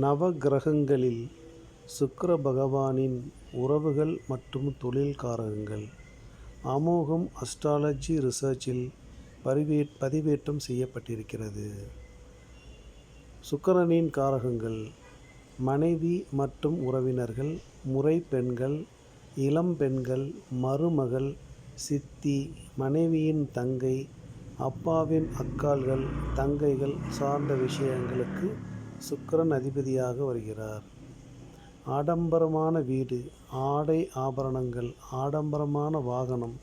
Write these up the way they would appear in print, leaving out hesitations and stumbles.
நவக்கிரகங்களில் சுக்கிர பகவானின் உறவுகள் மற்றும் தொழில் காரகங்கள் அமோகம் அஸ்ட்ராலஜி ரிசர்ச்சில் பதிவேற்றம் செய்யப்பட்டிருக்கிறது. சுக்கிரனின் காரகங்கள் மனைவி மற்றும் உறவினர்கள், முறை பெண்கள், இளம் பெண்கள், மருமகள், சித்தி, மனைவியின் தங்கை, அப்பாவின் அக்காள்கள், தங்கைகள் சார்ந்த விஷயங்களுக்கு சுக்கிரன் அதிபதியாக வருகிறார். ஆடம்பரமான வீடு, ஆடை ஆபரணங்கள், ஆடம்பரமான வாகனம்,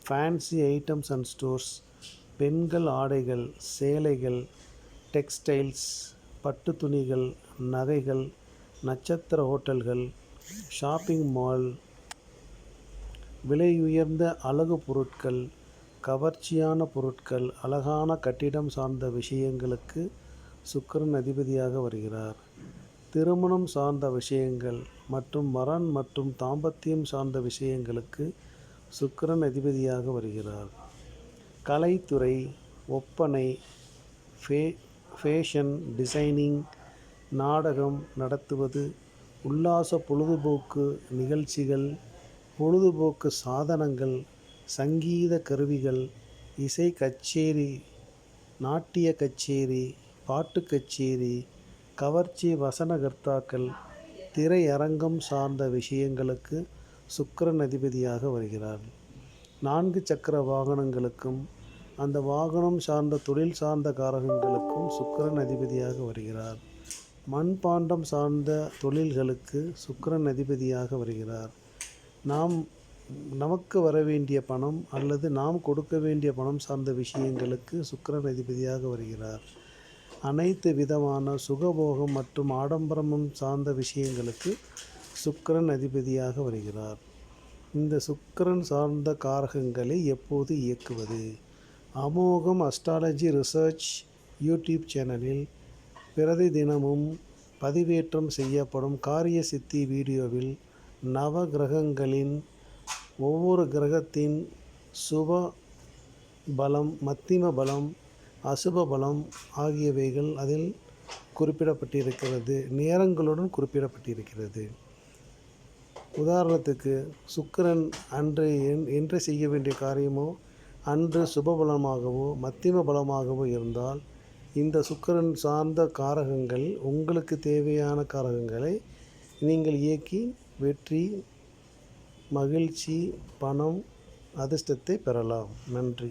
ஃபேன்சி ஐட்டம்ஸ் அண்ட் ஸ்டோர்ஸ், பெண்கள் ஆடைகள், சேலைகள், டெக்ஸ்டைல்ஸ், பட்டு துணிகள், நகைகள், நட்சத்திர ஹோட்டல்கள், ஷாப்பிங் மால், விலையுயர்ந்த அழகு பொருட்கள், கவர்ச்சியான பொருட்கள், அழகான கட்டிடம் சார்ந்த விஷயங்களுக்கு சுக்கிரன் அதிபதியாக வருகிறார். திருமணம் சார்ந்த விஷயங்கள் மற்றும் வரன் மற்றும் தாம்பத்தியம் சார்ந்த விஷயங்களுக்கு சுக்கிரன் அதிபதியாக வருகிறார். கலைத்துறை, ஒப்பனை, ஃபேஷன் டிசைனிங், நாடகம் நடத்துவது, உல்லாச பொழுதுபோக்கு நிகழ்ச்சிகள், பொழுதுபோக்கு சாதனங்கள், சங்கீத கருவிகள், இசை கச்சேரி, நாட்டிய கச்சேரி, பாட்டு கச்சேரி, கவர்ச்சி வசனகர்த்தாக்கள், திரையரங்கம் சார்ந்த விஷயங்களுக்கு சுக்கிரன் அதிபதியாக வருகிறார். 4 சக்கர வாகனங்களுக்கும் அந்த வாகனம் சார்ந்த தொழில் சார்ந்த காரகங்களுக்கும் சுக்கிரன் அதிபதியாக வருகிறார். மண்பாண்டம் சார்ந்த தொழில்களுக்கு சுக்கிரன் அதிபதியாக வருகிறார். நமக்கு வர வேண்டிய பணம் அல்லது நாம் கொடுக்க வேண்டிய பணம் சார்ந்த விஷயங்களுக்கு சுக்கிரன் அதிபதியாக வருகிறார். அனைத்து விதமான சுகபோகம் மற்றும் ஆடம்பரமும் சார்ந்த விஷயங்களுக்கு சுக்கிரன் அதிபதியாக வருகிறார். இந்த சுக்கிரன் சார்ந்த காரகங்களை எப்போது இயக்குவது? அமோகம் அஸ்ட்ராலஜி ரிசர்ச் யூடியூப் சேனலில் பிரதி தினமும் பதிவேற்றம் செய்யப்படும் காரிய சித்தி வீடியோவில் நவ கிரகங்களின் ஒவ்வொரு கிரகத்தின் சுப பலம், மத்திம பலம், அசுப பலம் ஆகியவைகள் அதில் குறிப்பிடப்பட்டிருக்கிறது. நேரங்களுடன் குறிப்பிடப்பட்டிருக்கிறது. உதாரணத்துக்கு சுக்கிரன் என்று செய்ய வேண்டிய காரியமோ அன்று சுபபலமாகவோ மத்திம பலமாகவோ இருந்தால் இந்த சுக்கிரன் சார்ந்த காரகங்கள் உங்களுக்கு தேவையான காரகங்களை நீங்கள் இயக்கி வெற்றி, மகிழ்ச்சி, பணம், அதிர்ஷ்டத்தை பெறலாம். நன்றி.